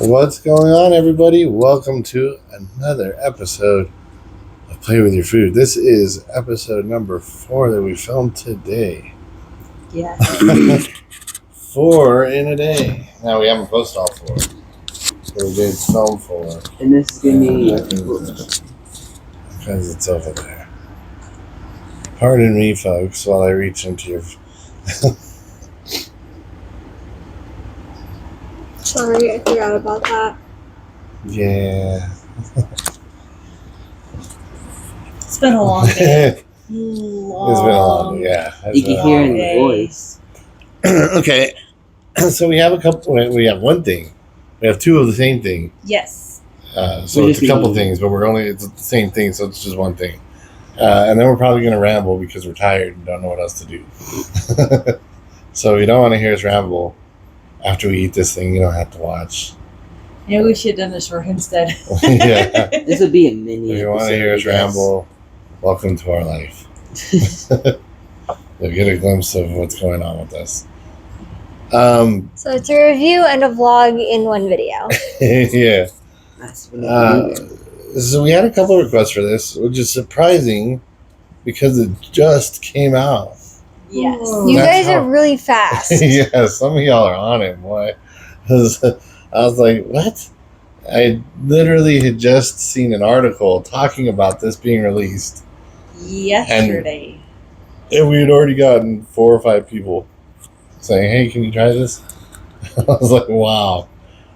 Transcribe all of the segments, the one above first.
What's going on, everybody? Welcome to another episode of Play With Your Food. This is episode number 4 that we filmed today. Yeah. 4 in a day. Now, we haven't posted all 4. So we did film 4. And this is going to be because it's over there. Pardon me, folks, while I reach into your... Sorry, I forgot about that. Yeah. It's been a long day. It's been a long day, yeah. You can hear in the voice. Okay, so we have we have one thing. We have 2 of the same thing. Yes. So it's a couple things, but it's the same thing, so it's just one thing. And then we're probably going to ramble because we're tired and don't know what else to do. So if you don't want to hear us ramble after we eat this thing, you don't have to watch. Maybe we should have done this short instead. Yeah. This would be a mini. If you want to hear us ramble, welcome to our life. You'll get a glimpse of what's going on with us. So it's a review and a vlog in one video. Yeah. That's So we had a couple of requests for this, which is surprising because it just came out. Yes. You That's guys are really fast. Yeah, some of y'all are on it, boy. I was like, what? I literally had just seen an article talking about this being released. Yesterday. And we had already gotten 4 or 5 people saying, hey, can you try this? I was like, wow.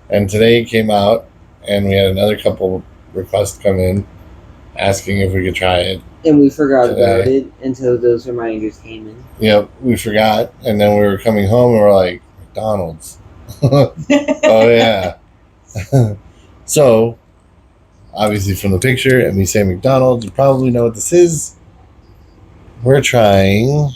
And today it came out, and we had another couple requests come in asking if we could try it. And we forgot about it until those reminders came in. Yep, we forgot. And then we were coming home, and we're like, McDonald's. Oh, yeah. So, obviously from the picture, and we say McDonald's, you probably know what this is. We're trying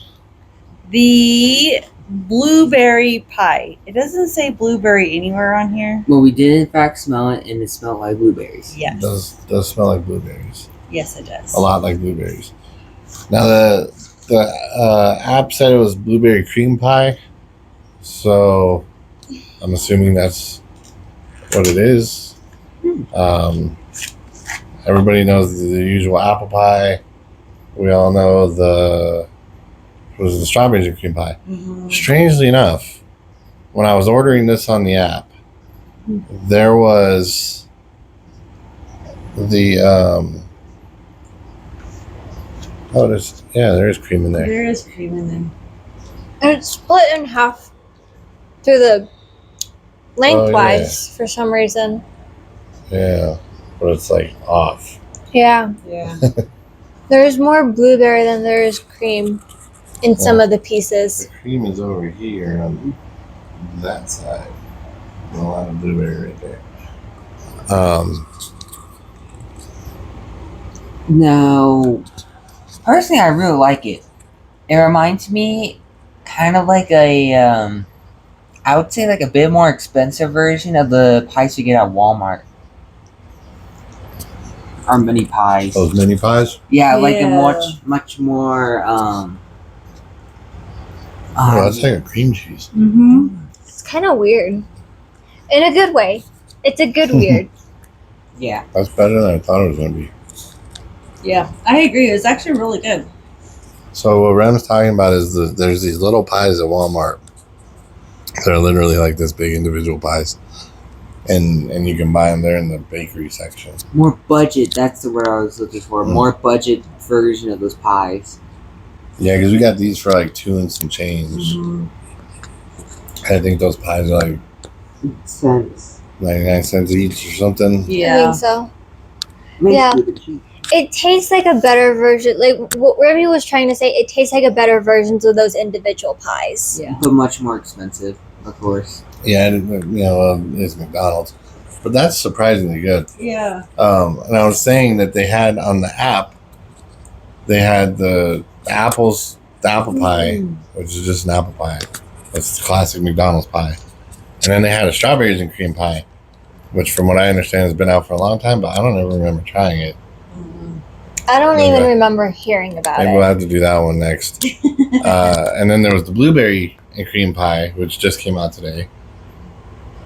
The blueberry pie. It doesn't say blueberry anywhere on here. Well, we did in fact smell it, and it smelled like blueberries. Yes. does smell like blueberries. Yes, it does. A lot like blueberries. Now, the app said it was blueberry cream pie, so I'm assuming that's what it is. Everybody knows the usual apple pie. We all know the strawberries and cream pie. Mm-hmm. Strangely enough, when I was ordering this on the app, there was the there is cream in there. There is cream in there. And it's split in half through the lengthwise for some reason. Yeah, but it's like off. Yeah. Yeah. There's more blueberry than there is cream in some of the pieces. The cream is over here on that side. And a lot of blueberry right there. Now, personally, I really like it. It reminds me kind of like I would say like a bit more expensive version of the pies you get at Walmart. Our mini pies. Those mini pies? Yeah, like a Yeah. much more Oh, that's like a cream cheese. Mm-hmm. It's kind of weird. In a good way. It's a good weird. yeah. That's better than I thought it was going to be. Yeah, I agree. It was actually really good. So what Rem's talking about is there's these little pies at Walmart. They're literally like this big individual pies. And you can buy them there in the bakery section. More budget, that's the word I was looking for. More budget version of those pies. Yeah, because we got these for like 2 and some change. Mm-hmm. I think those pies are like Cents. 99 cents each or something. I Yeah. think so. Makes Yeah. it cheap. It tastes like a better version. Like what Remy was trying to say, it tastes like a better versions of those individual pies. Yeah. But much more expensive, of course. Yeah, it's McDonald's. But that's surprisingly good. Yeah. And I was saying that they had on the app, they had the apple pie, which is just an apple pie. It's the classic McDonald's pie. And then they had a strawberries and cream pie, which from what I understand has been out for a long time, but I don't ever remember trying it. I don't Maybe even I- remember hearing about Maybe it. we'll have to do that one next. And then there was the blueberry and cream pie, which just came out today.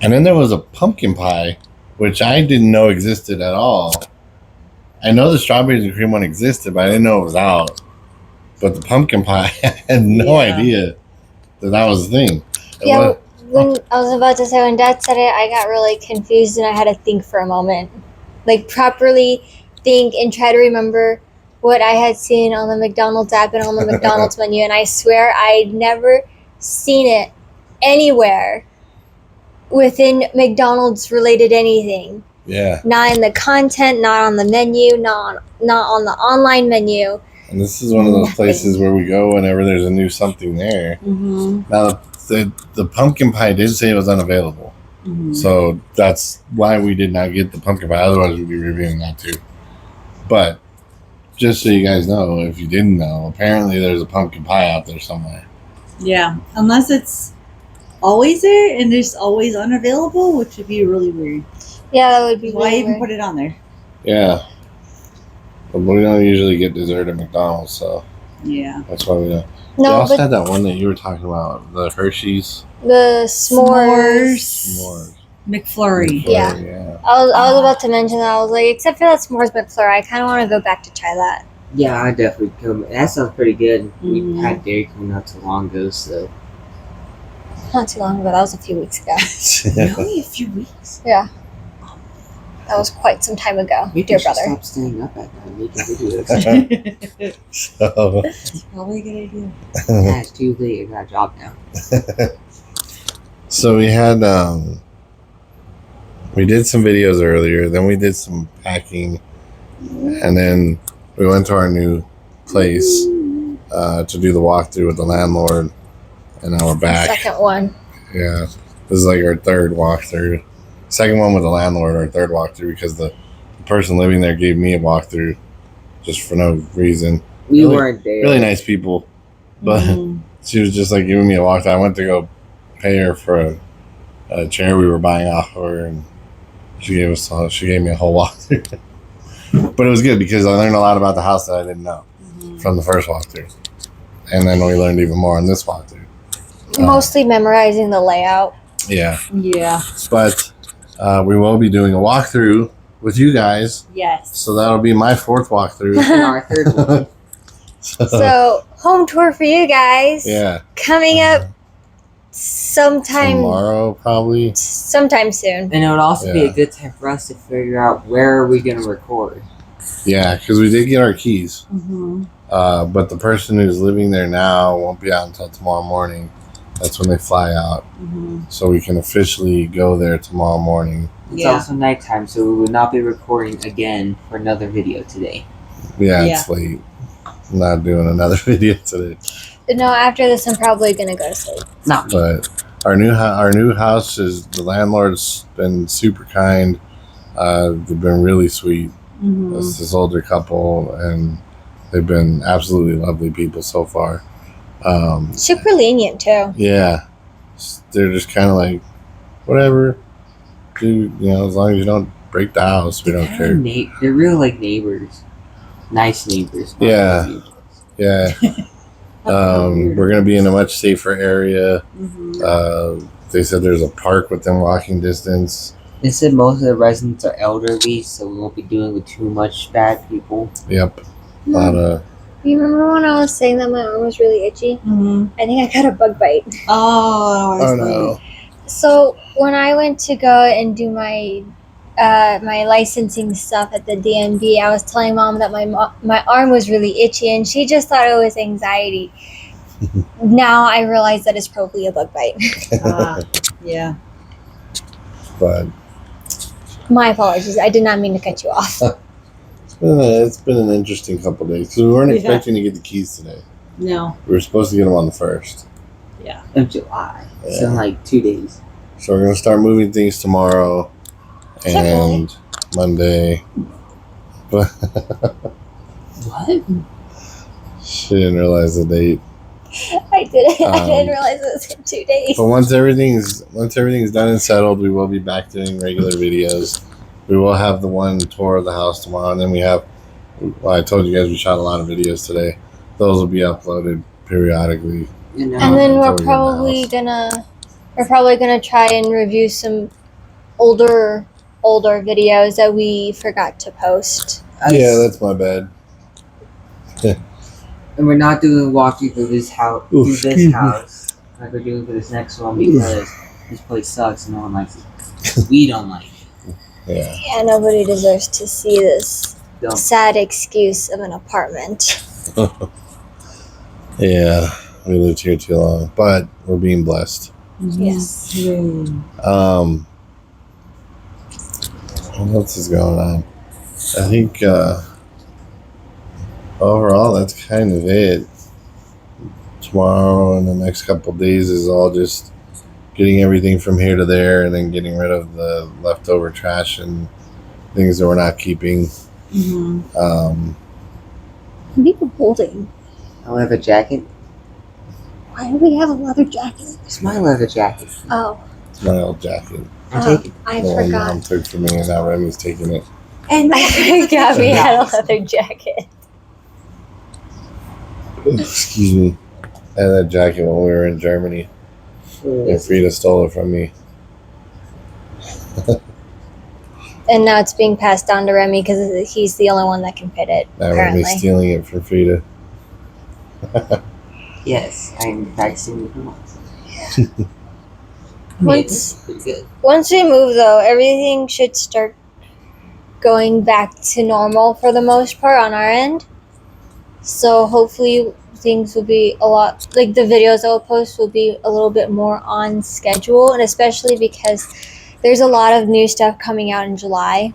And then there was a pumpkin pie, which I didn't know existed at all. I know the strawberries and cream one existed, but I didn't know it was out. But the pumpkin pie, I had no idea that was the thing. Yeah, when I was about to say, when Dad said it, I got really confused and I had to think for a moment. Like, properly think and try to remember what I had seen on the McDonald's app and on the McDonald's menu. And I swear I'd never seen it anywhere within McDonald's related anything. Yeah. Not in the content, not on the menu, not on the online menu. And this is one of those places where we go whenever there's a new something there. Mm-hmm. Now, the pumpkin pie did say it was unavailable. Mm-hmm. So that's why we did not get the pumpkin pie. Otherwise, we'd be reviewing that too. But just so you guys know, if you didn't know, apparently there's a pumpkin pie out there somewhere. Yeah, unless it's always there and it's always unavailable, which would be really weird. Yeah, that would be Why really even weird. put it on there? Yeah. But we don't usually get dessert at McDonald's, so Yeah. that's why we don't. They No, also but had that one that you were talking about, the Hershey's the s'mores. s'mores. McFlurry. Yeah. Yeah. I was about to mention that. I was like, except for that s'mores McFlurry, I kind of want to go back to try that. Yeah, I definitely come. That sounds pretty good. Mhm. We had Dairy Queen not too long ago, so Not too long ago. That was a few weeks ago. Really? A few weeks? Yeah. That was quite some time ago, maybe dear we should brother. stop staying up at night making videos. So, Probably a good idea. Yeah, it's too late. I got a job now. so we had we did some videos earlier, then we did some packing, and then we went to our new place to do the walkthrough with the landlord, and now we're back. Second one. Yeah, this is like our third walkthrough. Second one with the landlord, our third walkthrough, because the person living there gave me a walkthrough just for no reason. We Really- weren't there. Really nice people, but Mhm. she was just like giving me a walkthrough. I went to go pay her for a chair we were buying off of her, and she gave me a whole walkthrough. But it was good because I learned a lot about the house that I didn't know from the first walkthrough, and then we learned even more on this walkthrough. Mostly memorizing the layout. Yeah, Yeah. but we will be doing a walkthrough with you guys, Yes. so that'll be my fourth walkthrough. And our third one. So, home tour for you guys. Yeah, Coming up sometime tomorrow sometime soon. And it would also be Yeah. a good time for us to figure out where are we going to record. Yeah, because we did get our keys. Mm-hmm. But the person who's living there now won't be out until tomorrow morning. That's when they fly out. Mm-hmm. So we can officially go there tomorrow morning. It's Yeah. also nighttime, so we will not be recording again for another video today. Yeah, Yeah. it's late. I'm not doing another video today. No, after this, I'm probably gonna go to sleep. Not me. But our new house is, the landlord's been super kind. They've been really sweet. Mm-hmm. It's this older couple, and they've been absolutely lovely people so far. Super lenient too. Yeah, they're just kind of like, whatever, dude. As long as you don't break the house, we don't care. They're real like neighbors. Nice neighbors. not Yeah. like neighbors. Yeah. We're gonna be in a much safer area. Mm-hmm. They said there's a park within walking distance. They said most of the residents are elderly, so we won't be dealing with too much bad people. Yep. A lot of You remember when I was saying that my arm was really itchy? Mm-hmm. I think I got a bug bite. Oh, I oh see. no. So when I went to go and do my my licensing stuff at the DMV, I was telling Mom that my arm was really itchy, and she just thought it was anxiety. Now I realize that it's probably a bug bite. Yeah. But My apologies. I did not mean to cut you off. it's been an interesting couple days because we weren't Yeah. expecting to get the keys today. No. We were supposed to get them on the 1st. Of July. So Yeah. in like 2 days. So we're gonna start moving things tomorrow and Monday. But What? she didn't realize the date. I didn't. I Um, didn't realize it was in 2 days. But once everything's done and settled, we will be back doing regular videos. We will have the one tour of the house tomorrow, and then we have. Well, I told you guys we shot a lot of videos today. Those will be uploaded periodically. You know, And then until we're we get in the probably house. gonna We're probably gonna try and review some older videos that we forgot to post. Yeah, that's my bad. And we're not doing walking through this house, like we're doing for this next one because this place sucks and no one likes it. We don't like it. Yeah. Yeah, nobody deserves to see this Don't. sad excuse of an apartment. Yeah, we lived here too long, but we're being blessed. Yes. What else is going on? I think overall that's kind of it. Tomorrow and the next couple of days is all just getting everything from here to there, and then getting rid of the leftover trash and things that we're not keeping. Mm-hmm. What are you holding? A leather jacket. Why do we have a leather jacket? It's my leather jacket. Oh, It's my old jacket. Take it. I The one forgot. Mom took from me, and now Remy's taking it. And I forgot we had a leather jacket. Excuse me. I had that jacket when we were in Germany, and Frida stole it from me. And now it's being passed down to Remy because he's the only one that can fit it. Now Apparently. Remy's stealing it from Frida. Yes, I'm practicing with my Once pretty good. once we move, though, everything should start going back to normal for the most part on our end. So hopefully things will be a lot, like the videos that we'll post will be a little bit more on schedule, and especially because there's a lot of new stuff coming out in July.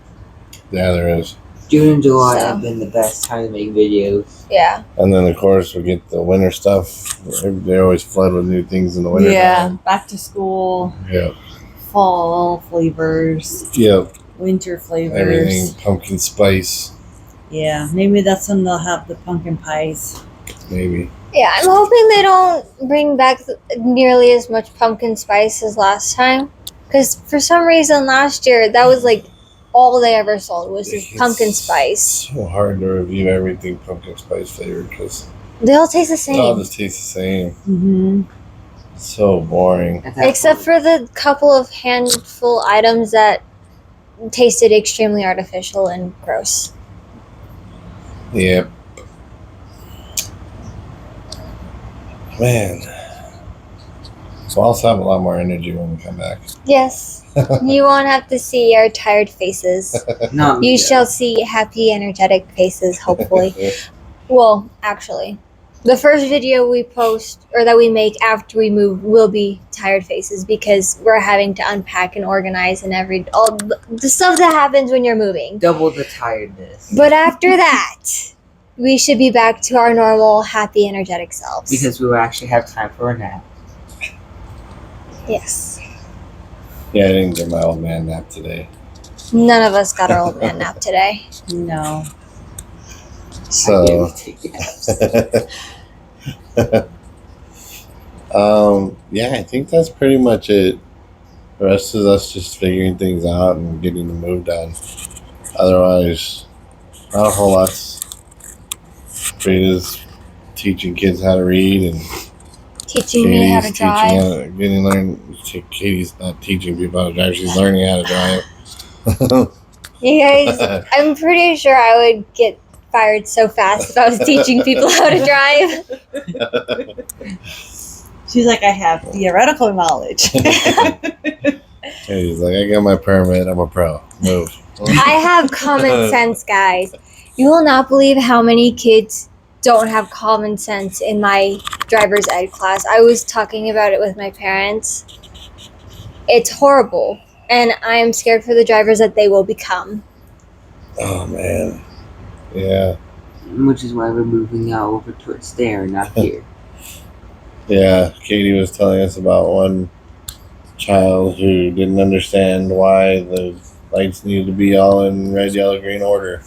Yeah, there is. June and July So. have been the best time to make videos. Yeah. And then, of course, we get the winter stuff. They always flood with new things in the winter. Yeah, back to school, Yep. fall flavors, Yep. winter flavors. Everything pumpkin spice, Yeah, maybe that's when they'll have the pumpkin pies. maybe. Yeah, I'm hoping they don't bring back nearly as much pumpkin spice as last time. Because for some reason last year, that was like all they ever sold was this pumpkin It's spice. so hard to review everything pumpkin spice flavored because They all taste the it all same. just tastes the same. Mm-hmm. It's so boring. At that Except point, for the couple of handful items that tasted extremely artificial and gross. Yep. Man. So I'll also have a lot more energy when we come back. Yes, you won't have to see our tired faces. no, You shall see happy, energetic faces, hopefully. Well, actually, the first video we post or that we make after we move will be tired faces because we're having to unpack and organize and all the stuff that happens when you're moving. double the tiredness. But after that, we should be back to our normal, happy, energetic selves. Because we will actually have time for a nap. Yes, Yeah, I didn't get my old man nap today. none of us got our old man nap today. No. I So, didn't take naps. yeah, I think that's pretty much it. The rest is us just figuring things out and getting the move done. Otherwise, not a whole lot. Frida's teaching kids how to read, and Teaching me how to drive. Katie's not teaching people how to drive. She's learning how to drive. You guys, I'm pretty sure I would get fired so fast if I was teaching people how to drive. She's like, I have theoretical knowledge. Katie's like, I got my permit. I'm a pro. Move. I have common sense, guys. You will not believe how many kids don't have common sense in my driver's ed class. I was talking about it with my parents. It's horrible. And I am scared for the drivers that they will become. Oh man. Yeah. Which is why we're moving now over towards there, not here. Yeah. Katie was telling us about one child who didn't understand why the lights needed to be all in red, yellow, green order.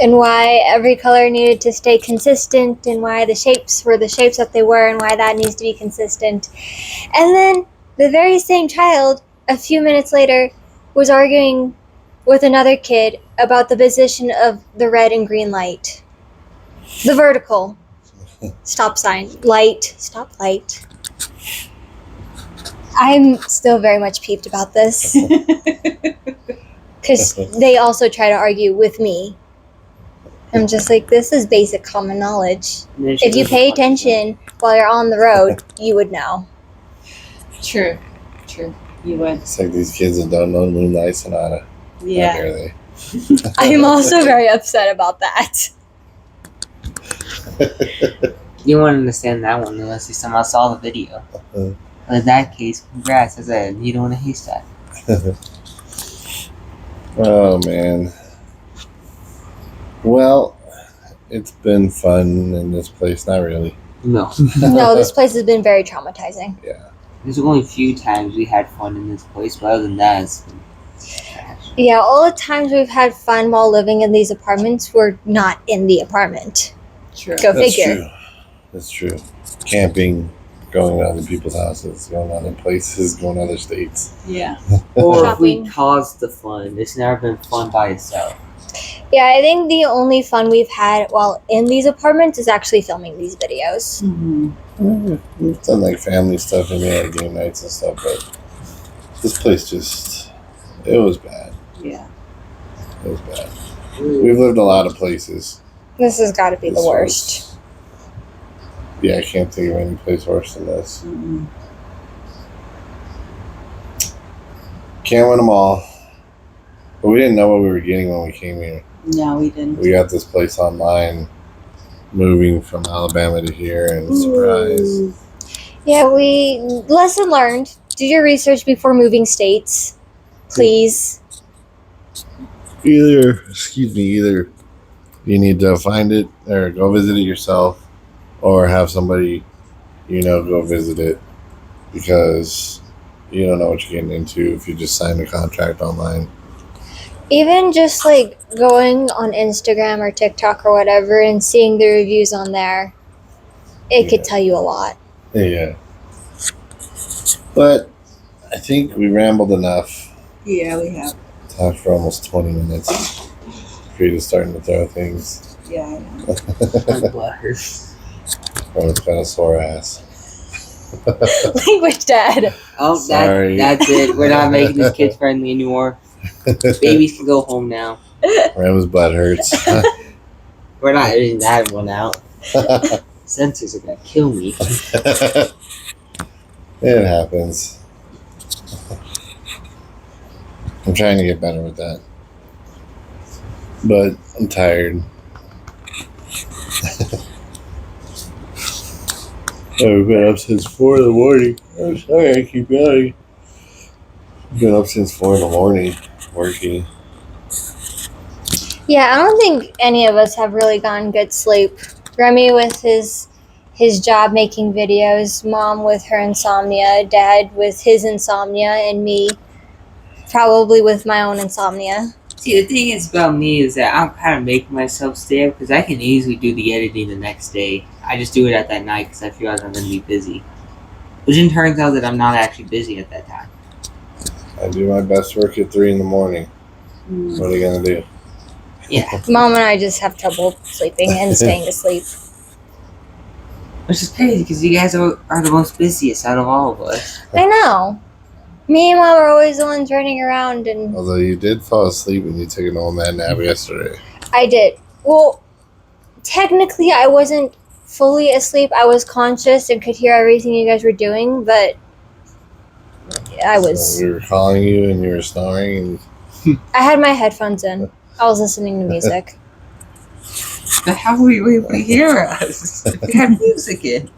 And why every color needed to stay consistent, and why the shapes were the shapes that they were, and why that needs to be consistent. And then the very same child, a few minutes later, was arguing with another kid about the position of the red and green light. The vertical. Stop sign. Light. Stop light. I'm still very much peeved about this because they also try to argue with me. I'm just like, this is basic common knowledge. If you pay attention while you're on the road, you would know. True. You would. It's like these kids that don't know Moonlight Sonata. How Yeah. dare they? I'm also very upset about that. You won't understand that one unless you somehow saw the video. Uh-huh. In that case, congrats. I said, you don't want a haystack. Oh man. Well, it's been fun in this place. Not really. No. No, this place has been very traumatizing. Yeah. There's only a few times we had fun in this place, but other than that, it's been trash. Yeah, all the times we've had fun while living in these apartments, we're not in the apartment. True. Go That's figure. true. That's true. Camping, going to other people's houses, going to other places, going to other states. Yeah. Or Shopping. we caused the fun. It's never been fun by itself. Yeah, I think the only fun we've had while in these apartments is actually filming these videos. Mm-hmm. We've done like family stuff and we had game nights and stuff, but this place just, it was bad. Yeah. It was bad. We've lived a lot of places. This has got to be This the worst. was- yeah, I can't think of any place worse than this. Mm-hmm. Can't win them all. But we didn't know what we were getting when we came here. No, we didn't. We got this place online, moving from Alabama to here, and surprise. Yeah, lesson learned. Do your research before moving states, please. Either you need to find it or go visit it yourself, or have somebody, go visit it, because you don't know what you're getting into if you just sign the contract online. Even just like going on Instagram or TikTok or whatever and seeing the reviews on there, it could Yeah. tell you a lot. Yeah. But I think we rambled enough. Yeah, we have. Talked for almost 20 minutes. Creed starting to throw things. Yeah, I know. My butt hurts. Or it's got a sore ass. Language, Dad. Oh, Sorry. that's it. We're not making this kid friendly anymore. Babies can go home now. Ram's butt hurts. We're not editing that one out. Censors are gonna kill me. It happens. I'm trying to get better with that. But I'm tired. I've been up since 4 in the morning. I'm sorry I keep yelling. I've been up since 4 in the morning working. Yeah, I don't think any of us have really gotten good sleep. Remy with his job making videos, Mom with her insomnia, Dad with his insomnia, and me probably with my own insomnia. See, the thing is about me is that I'm kind of making myself stay up because I can easily do the editing the next day. I just do it at that night because I feel like I'm going to be busy. Which then turns out that I'm not actually busy at that time. I do my best work at 3 in the morning. Mm. What are you going to do? Yeah. Mom and I just have trouble sleeping and staying asleep. Which is crazy because you guys are the most busiest out of all of us. I know. Me and Mom are always the ones running around, and Although you did fall asleep when you took an old man nap yesterday. I did. Well, technically, I wasn't fully asleep. I was conscious and could hear everything you guys were doing, but I was. So we were calling you and you were snoring. I had my headphones in. I was listening to music. But how were you able to hear us? We had music in.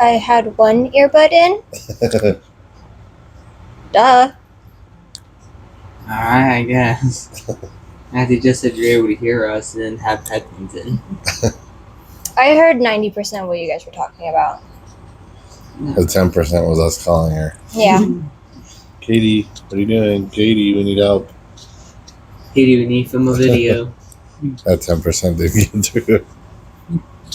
I had one earbud in. And Duh. Alright, I guess. Matthew just said you're able to hear us and then have headphones in. I heard 90% of what you guys were talking about. the 10% was us calling her. Yeah. Katie, what are you doing? Katie, we need help. Katie, we need to film a video. That 10% didn't get through.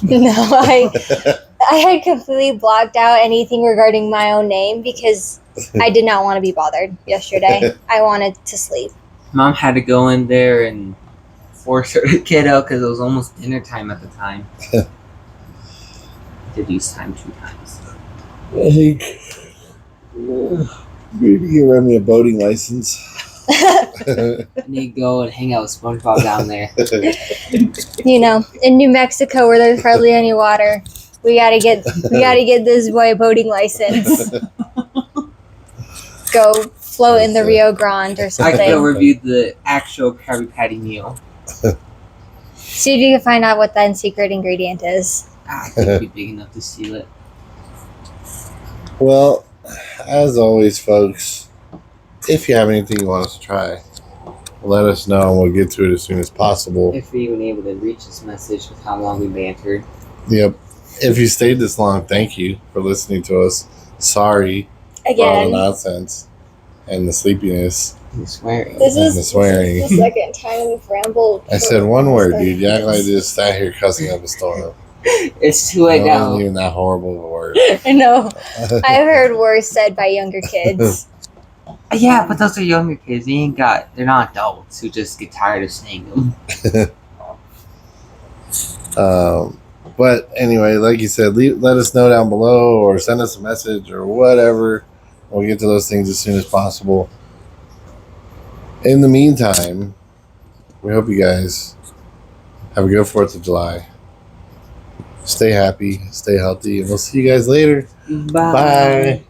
No, I had completely blocked out anything regarding my own name because I did not want to be bothered yesterday. I wanted to sleep. Mom had to go in there and force her to get out because it was almost dinner time at the time. I did use time 2 times. I think Maybe you run me a boating license. I need to go and hang out with SpongeBob down there. You know, in New Mexico where there's hardly any water, we gotta get this boy a boating license. Go float in the Rio Grande or I something. can go review the actual Krabby Patty meal. See if you can find out what that secret ingredient is. I think it'd be big enough to steal it. Well, as always, folks, if you have anything you want us to try, let us know and we'll get to it as soon as possible. If we're even able to reach this message with how long we bantered. Yep. If you stayed this long, thank you for listening to us. Sorry for all the Again, nonsense and the sleepiness And swearing. this and is the swearing. the second time we've rambled. I said one word, dude. You act like I just sat here cussing up a storm. It's too late It now. wasn't even that horrible of a word. I know. I've heard worse said by younger kids. Yeah, but those are younger kids. They're not adults who just get tired of saying them. But anyway, like you said, let us know down below or send us a message or whatever. We'll get to those things as soon as possible. In the meantime, we hope you guys have a good 4th of July. Stay happy, stay healthy, and we'll see you guys later. Bye. Bye.